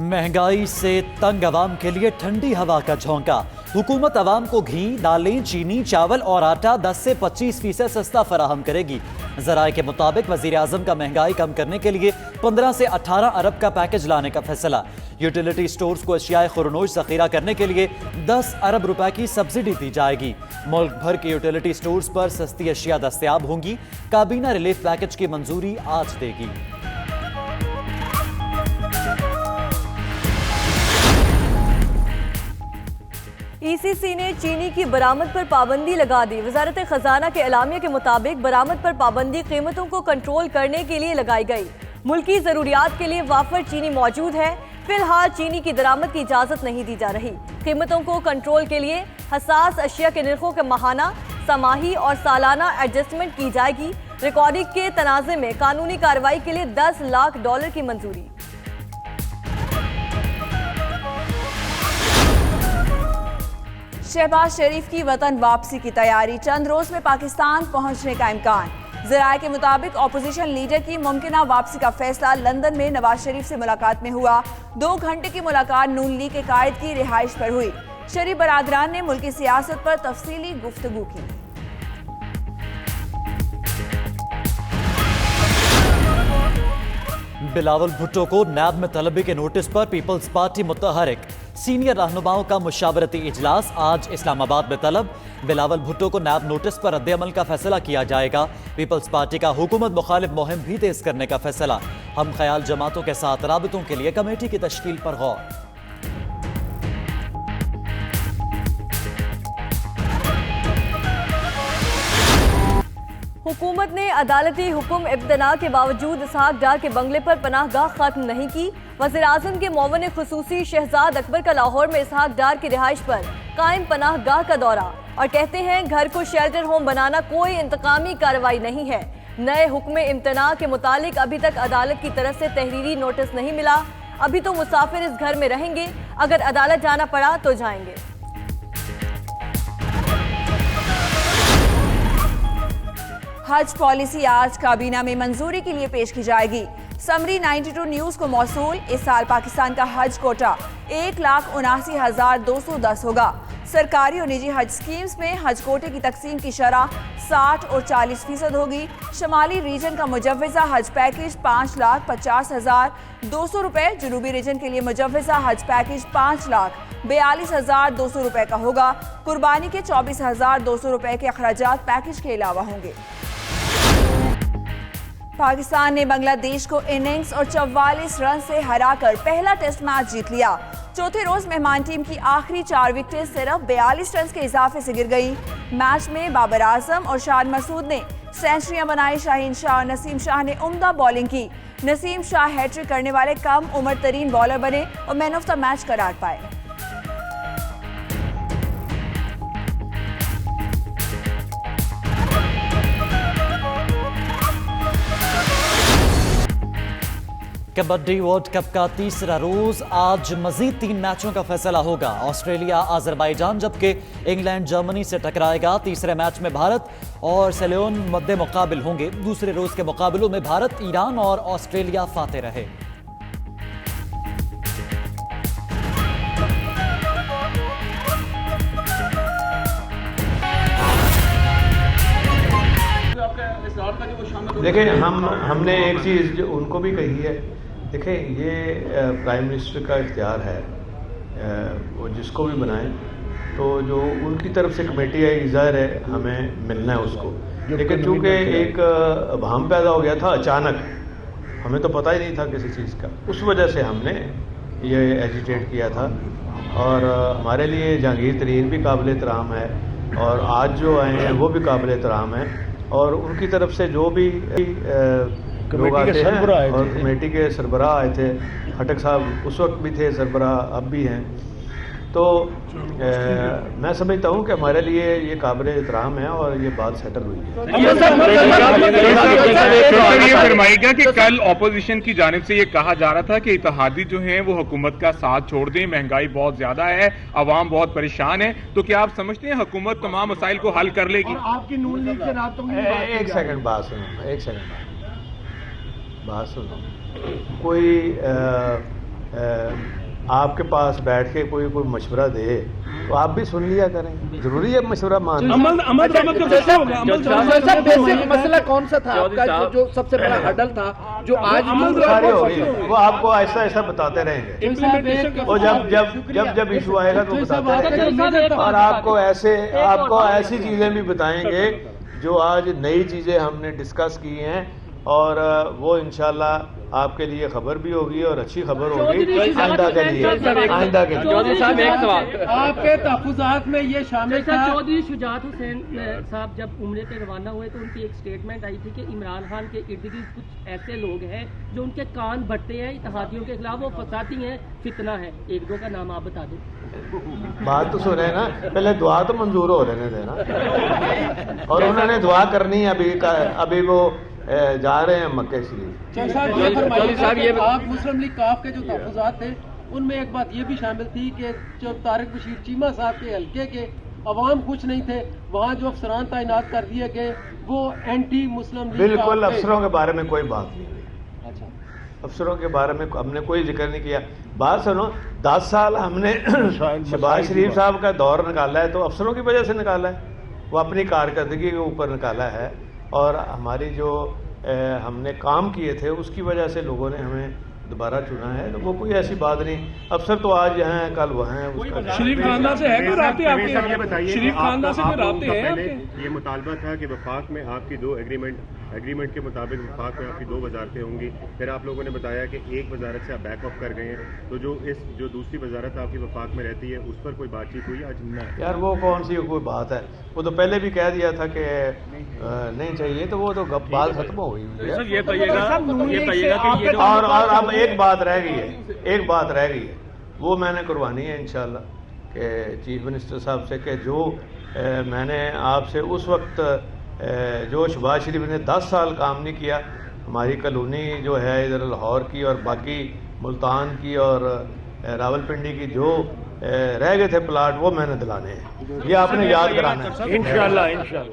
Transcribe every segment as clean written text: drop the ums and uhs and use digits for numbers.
महंगाई से तंग आवाम के लिए ठंडी हवा का झोंका। हुकूमत आवाम को घी, दालें, चीनी, चावल और आटा 10 से 25% सस्ता फराहम करेगी। ज़राए के मुताबिक वज़ीर आज़म का महंगाई कम करने के लिए 15 से 18 अरब का पैकेज लाने का फैसला। यूटिलिटी स्टोर्स को अशियाए खुरनोश ज़ख़ीरा करने के लिए 10 अरब रुपए की सब्सिडी दी जाएगी। मुल्क भर के यूटिलिटी स्टोर्स पर सस्ती अशिया दस्तयाब होंगी। काबीना रिलीफ पैकेज की मंजूरी आज देगी। ईसीसी ने चीनी की बरामद पर पाबंदी लगा दी। वजारत खजाना के एलामिया के मुताबिक बरामद पर पाबंदी कीमतों को कंट्रोल करने के लिए लगाई गई। मुल्की जरूरियात के लिए वाफर चीनी मौजूद है। फिलहाल चीनी की दरामद की इजाजत नहीं दी जा रही। कीमतों को कंट्रोल के लिए हसास अशिया के निर्खों के माहाना, समाही और सालाना एडजस्टमेंट की जाएगी। रिकॉर्डिंग के तनाज़े में कानूनी कार्रवाई के लिए $10 लाख की मंजूरी। शहबाज शरीफ की वतन वापसी की तैयारी, चंद रोज में पाकिस्तान पहुंचने का इम्कान। ज़राए के मुताबिक अपोजिशन लीडर की मुमकिना वापसी का फैसला लंदन में नवाज शरीफ से मुलाकात में हुआ। 2 घंटे की मुलाकात नून लीग के कायद की रिहाइश पर हुई। शरीफ बरादरान ने मुल्की सियासत पर तफसीली गुफ्तगू की। बिलावल भुट्टो को नैब में तलबी के नोटिस पर पीपल्स पार्टी मुतहरिक। सीनियर रहनुमाओं का मुशावरती इजलास आज इस्लामाबाद में तलब। बिलावल भुट्टो को नैब नोटिस पर रद्द-ए-अमल का फैसला किया जाएगा। पीपल्स पार्टी का हुकूमत मुखालिफ मुहिम भी तेज करने का फैसला। हम ख्याल जमातों के साथ राबितों के लिए कमेटी की तश्कील पर गौर। हुकूमत ने अदालती हुक्म इब्तना के बावजूद इसहाक डार के बंगले पर पनाहगाह खत्म नहीं की। वज़ीर आज़म के मुअव्विन खुसूसी शहजाद अकबर का लाहौर में इसहाक डार की रिहाइश पर कायम पनाहगाह का दौरा और कहते हैं घर को शेल्टर होम बनाना कोई इंतकामी कार्रवाई नहीं है। नए हुक्म इम्तना के मुतालिक अभी तक अदालत की तरफ से तहरीरी नोटिस नहीं मिला। अभी तो मुसाफिर इस घर में रहेंगे, अगर अदालत जाना पड़ा तो जाएंगे। हज पॉलिसी आज काबीना में मंजूरी के लिए पेश की जाएगी। समरी 92 न्यूज को मौसूल। इस साल पाकिस्तान का हज कोटा 1,79,210 होगा। सरकारी और निजी हज स्कीम्स में हज कोटे की तकसीम की शरह 60 और 40% होगी। शमाली रीजन का मुजव्वजा हज पैकेज 5,50,200 रुपए। जनूबी रीजन के लिए मुजव्वजा हज पैकेज 5,42,200 रुपए का होगा। कुर्बानी के 24,200 रुपए के अखराजात पैकेज के अलावा होंगे। पाकिस्तान ने बांग्लादेश को इनिंग्स और 44 रन से हराकर पहला टेस्ट मैच जीत लिया। चौथे रोज मेहमान टीम की आखिरी 4 विकेटें सिर्फ 42 रन के इजाफे से गिर गई। मैच में बाबर आजम और शाद मसूद ने सेंचुरियां बनाई। शाहीन शाह और नसीम शाह ने उम्दा बॉलिंग की। नसीम शाह हैट्रिक करने वाले कम उम्र तरीन बॉलर बने और मैन ऑफ द मैच करार पाए। कबड्डी वर्ल्ड कप का तीसरा रोज आज मजीद 3 मैचों का फैसला होगा। ऑस्ट्रेलिया अजरबैजान जबकि इंग्लैंड जर्मनी से टकराएगा। तीसरे मैच में भारत और सेलेन मद्दे मुकाबिल होंगे। दूसरे रोज के मुकाबलों में भारत, ईरान और ऑस्ट्रेलिया फाते रहे। देखें, हमने एक चीज़ उनको भी कही है। देखें, ये प्राइम मिनिस्टर का इख्तियार है, वो जिसको भी बनाएं, तो जो उनकी तरफ से कमेटी है, ज़ाहिर है हमें मिलना है उसको। लेकिन चूँकि एक भाम पैदा हो गया था अचानक, हमें तो पता ही नहीं था किसी चीज़ का, उस वजह से हमने ये एजिटेट किया था। और हमारे लिए जहांगीर तरीन भी काबिल एहतराम है और आज जो आए हैं वो भी काबिल एहतराम है। और उनकी तरफ से जो भी लोग आते हैं, और कमेटी के सरबराह आए थे, खटक साहब उस वक्त भी थे सरबराह, अब भी हैं, तो मैं समझता हूँ कि हमारे लिए ये काबिल एहतराम है और ये बात सेटल हुई है। ये फरमाएगा कि कल ऑपोजिशन की जानिब से ये कहा जा रहा था कि इत्तेहादी जो हैं वो हुकूमत का साथ छोड़ दें, महंगाई बहुत ज्यादा है, अवाम बहुत परेशान है, तो क्या आप समझते हैं हुकूमत तमाम मसाइल को हल कर लेगी? आपकी नून लीग के रातों में एक सेकंड बात सुनो, एक सेकंड बात सुनो। कोई आपके पास बैठ के कोई मशवरा दे तो आप भी सुन लिया करें। जरूरी है मशवरा मानना। बेसिक मसला कौन सा था आपका जो सबसे बड़ा हडल था जो आज सारे हो गए, वो आपको ऐसा ऐसा बताते रहेंगे और जब इशू आएगा तो बताते रहेंगे और आपको ऐसी चीजें भी बताएंगे जो आज नई चीजें हमने डिस्कस की हैं और वो इंशाल्लाह आपके लिए खबर भी होगी और अच्छी खबर होगी आइंदा के लिए। चौधरी साहब एक सवाल, आपके तहफुजात में ये शामिल था। चौधरी शुजात हुसैन साहब जब उम्रे पे रवाना हुए तो उनकी एक स्टेटमेंट आई थी कि इमरान खान के इर्द गिर्द कुछ ऐसे लोग हैं जो उनके कान भरते हैं इत्तेहादियों के खिलाफ, वो फसाती हैं, फितना है। एक दो का नाम आप बता दें। बात तो सुने ना, पहले दुआ तो मंजूर हो रहने देना और उन्होंने दुआ करनी है। अभी वो जा रहे हैं मक्के शरीफ। आप मुस्लिम लीग काफ के जो तहफुजात थे उनमें एक बात ये भी शामिल थी कि जो तारिक बशीर चीमा साहब के हल्के के अवाम कुछ नहीं थे, वहाँ जो अफसरान तैनात कर दिए गए वो एंटी मुस्लिम लीग। बिल्कुल, अफसरों के बारे में कोई बात नहीं हुई। अच्छा, अफसरों के बारे में हमने कोई जिक्र नहीं किया। बात सुनो, 10 साल हमने शहबाज शरीफ साहब का दौर निकाला है तो अफसरों की वजह से निकाला है, वो अपनी कारकर्दगी के ऊपर निकाला है और हमारी जो हमने काम किए थे उसकी वजह से लोगों ने हमें दोबारा चुना है। तो वो कोई ऐसी बात नहीं, अफसर तो आज यहाँ हैं कल वहाँ हैं। शरीफ खानदान से है कोई राब्ते आपके? ये बताइए, शरीफ खानदान से कोई राब्ते हैं आपके? ये मुतालबा था कि वफाक में आपकी 2 एग्रीमेंट के मुताबिक वफाक में आपकी 2 वजारतें होंगी, फिर आप लोगों ने बताया कि एक वजारत से आप बैक ऑफ कर गए हैं, तो जो दूसरी वजारत आपकी वफाक में रहती है उस पर कोई बातचीत हुई आज? यार वो कौन सी कोई बात है, वो तो पहले भी कह दिया था कि नहीं चाहिए, तो वो तो बात खत्म हो गई। और अब एक बात रह गई है, वो मैंने करवानी है इंशाल्लाह कि चीफ मिनिस्टर साहब से कि जो मैंने आपसे उस वक्त जो शहबाज शरीफ ने 10 साल काम नहीं किया, हमारी कॉलोनी जो है इधर लाहौर की और बाकी मुल्तान की और रावलपिंडी की जो रह गए थे प्लाट, वो मैंने दिलाने हैं। ये आपने याद कराना है इंशाल्लाह।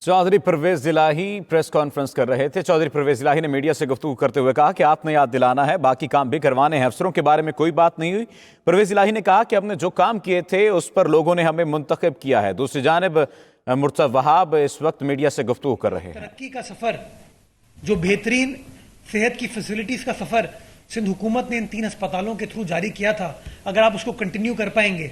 चौधरी परवेज इलाही प्रेस कॉन्फ्रेंस कर रहे थे। चौधरी परवेज इलाही ने मीडिया से गुफ्तगू करते हुए कहा कि आपने याद दिलाना है, बाकी काम भी करवाने हैं, अफसरों के बारे में कोई बात नहीं हुई। परवेज इलाही ने कहा कि हमने जो काम किए थे उस पर लोगों ने हमें मुंतखब किया है। दूसरी जानिब मुर्तज़ा वहाब इस वक्त मीडिया से गुफ्तगू कर रहे हैं। तरक्की का सफर, जो बेहतरीन सेहत की फैसिलिटीज का सफर सिंध हुकूमत ने इन 3 अस्पतालों के थ्रू जारी किया था, अगर आप उसको कंटिन्यू कर पाएंगे,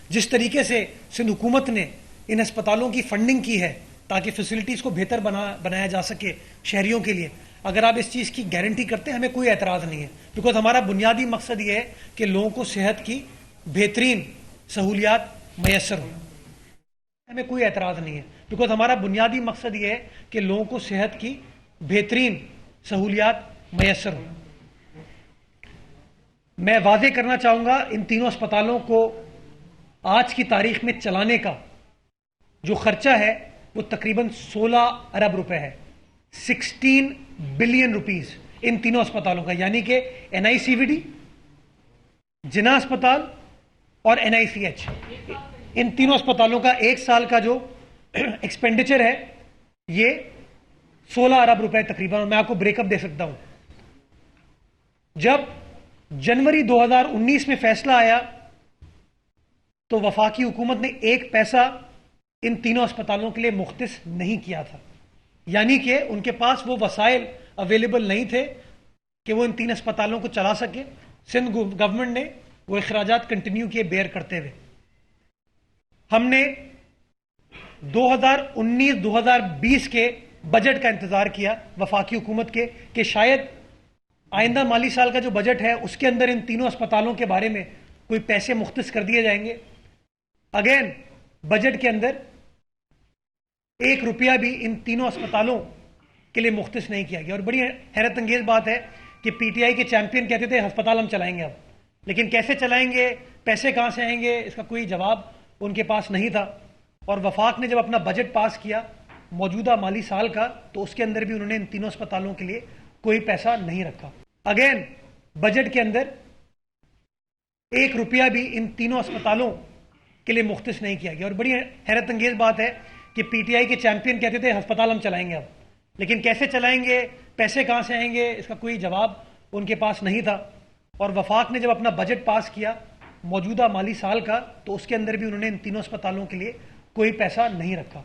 जिस तरीके से सिंध हुकूमत ने इन अस्पतालों की फंडिंग की है ताकि फैसिलिटीज को बेहतर बनाया जा सके शहरियों के लिए, अगर आप इस चीज की गारंटी करते हैं, हमें कोई एतराज नहीं है। बिकॉज हमारा बुनियादी मकसद ये है कि लोगों को सेहत की बेहतरीन सहूलियात मैसर हो, हमें कोई एतराज नहीं है। बिकॉज हमारा बुनियादी मकसद ये है कि लोगों को सेहत की बेहतरीन सहूलियात मैसर हो। मैं वाजे करना चाहूंगा, इन तीनों अस्पतालों को आज की तारीख में चलाने का जो खर्चा है वो तकरीबन 16 अरब रुपए है, 16 बिलियन रुपीस इन तीनों अस्पतालों का, यानी कि NICVD, जिना अस्पताल और NICH, इन तीनों अस्पतालों का एक साल का जो एक्सपेंडिचर है ये 16 अरब रुपए तकरीबन। मैं आपको ब्रेकअप दे सकता हूं। जब जनवरी 2019 में फैसला आया तो वफाकी हुकूमत ने 1 पैसा इन तीनों अस्पतालों के लिए मुख्तिस नहीं किया था, यानी कि उनके पास वो वसाइल अवेलेबल नहीं थे कि वो इन 3 अस्पतालों को चला सके। सिंध गवर्नमेंट ने वो अखराजात कंटिन्यू किए बेयर करते हुए। हमने 2019-2020 के बजट का इंतजार किया वफाकी हुकूमत के कि शायद आइंदा माली साल का जो बजट है उसके अंदर इन तीनों अस्पतालों के बारे में कोई पैसे मुख्तिस कर दिए जाएंगे। अगेन बजट के अंदर 1 रुपया भी इन तीनों अस्पतालों के लिए मुख्तिस नहीं किया गया। और बड़ी हैरत अंगेज बात है कि PTI के चैंपियन कहते थे अस्पताल हम चलाएंगे अब, लेकिन कैसे चलाएंगे, पैसे कहां से आएंगे, इसका कोई जवाब उनके पास नहीं था। और वफाक ने जब अपना बजट पास किया मौजूदा माली साल का, तो उसके अंदर भी उन्होंने इन तीनों अस्पतालों के लिए कोई पैसा नहीं रखा। अगेन बजट के अंदर 1 रुपया भी इन तीनों अस्पतालों के लिए मुख्तिस नहीं किया गया। और बड़ी हैरत अंगेज बात है कि PTI के चैंपियन कहते थे अस्पताल हम चलाएंगे अब, लेकिन कैसे चलाएंगे, पैसे कहां से आएंगे, इसका कोई जवाब उनके पास नहीं था। और वफाक ने जब अपना बजट पास किया मौजूदा माली साल का, तो उसके अंदर भी उन्होंने इन तीनों अस्पतालों के लिए कोई पैसा नहीं रखा।